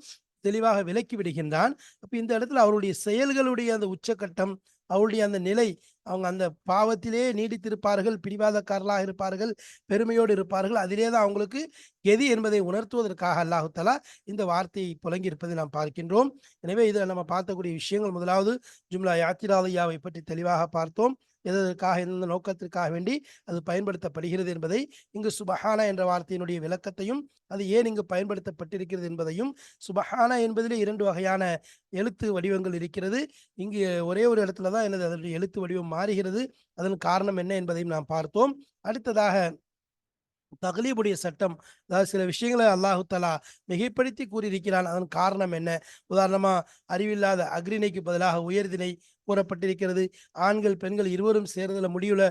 தெளிவாக விலக்கி விடுகின்றான். அப்ப இந்த இடத்துல அவருடைய செயல்களுடைய அந்த உச்சக்கட்டம் அவருடைய அந்த நிலை, அவங்க அந்த பாவத்திலே நீடித்திருப்பார்கள், பிடிவாதக்காரர்களாக இருப்பார்கள், பெருமையோடு இருப்பார்கள். அதிலே தான் அவங்களுக்கு கெதி என்பதை உணர்த்துவதற்காக அல்லாஹு தஆலா இந்த வார்த்தையை புழங்கியிருப்பதை நாம் பார்க்கின்றோம். எனவே இதில நம்ம பார்க்கக்கூடிய விஷயங்கள், முதலாவது ஜும்லா யாத்திராதியாவை பற்றி தெளிவாக பார்த்தோம். எதற்காக, எந்த நோக்கத்திற்காக வேண்டி அது பயன்படுத்தப்படுகிறது என்பதை, இங்கு சுபஹான என்ற வார்த்தையினுடைய விளக்கத்தையும், அது ஏன் இங்கு பயன்படுத்தப்பட்டிருக்கிறது என்பதையும், சுபஹான என்பதிலே 2 வகையான எழுத்து வடிவங்கள் இருக்கிறது. இங்கு ஒரே ஒரு இடத்துல தான் எனது அதனுடைய எழுத்து வடிவம் மாறுகிறது. அதன் காரணம் என்ன என்பதையும் நாம் பார்த்தோம். அடுத்ததாக தக்லீபுடைய சட்டம், அதாவது சில விஷயங்களை அல்லாஹு தஆலா மிகைப்படுத்தி கூறியிருக்கிறான். அதன் காரணம் என்ன? உதாரணமா, அறிவில்லாத அஃறிணைக்கு பதிலாக உயர்திணை கூறப்பட்டிருக்கிறது. ஆண்கள், பெண்கள் இருவரும் சேர்தல முடிவுல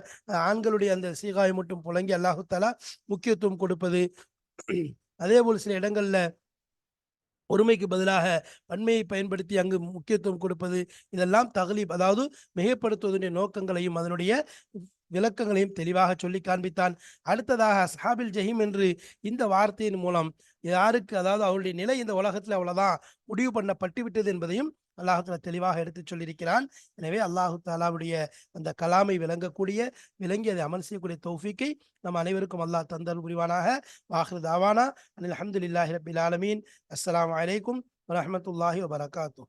ஆண்களுடைய அந்த சீகாயை மட்டும் புழங்கி அல்லாஹு தஆலா முக்கியத்துவம் கொடுப்பது. அதேபோல் சில இடங்கள்ல ஒருமைக்கு பதிலாக பன்மையை பயன்படுத்தி அங்கு முக்கியத்துவம் கொடுப்பது. இதெல்லாம் தக்லீப், அதாவது மிகைப்படுத்துவதனுடைய நோக்கங்களையும் அதனுடைய விளக்கங்களையும் தெளிவாக சொல்லி காண்பித்தான். அடுத்ததாக அஸ்ஹாபில் ஜஹீம் என்று இந்த வார்த்தையின் மூலம் யாருக்கு, அதாவது அவருடைய நிலை இந்த உலகத்தில் அவ்வளவுதான் முடிவு பண்ணப்பட்டு விட்டது என்பதையும் அல்லாஹ் தஆலா தெளிவாக எடுத்துச் சொல்லியிருக்கிறான். எனவே அல்லாஹு தஆலாவுடைய அந்த கலாமை விளங்கக்கூடிய, விளங்கி அதை அமல் செய்யக்கூடிய தௌஃபீக்கை நம் அனைவருக்கும் அல்லாஹ் தந்தல் புரிவானாக. வாஹிரு தாவானா அனில் ஹம்துலில்லாஹி ரப்பில் ஆலமீன். அஸ்ஸலாமு அலைக்கும் வரஹ்மத்துல்லாஹி வபரகாத்துஹு.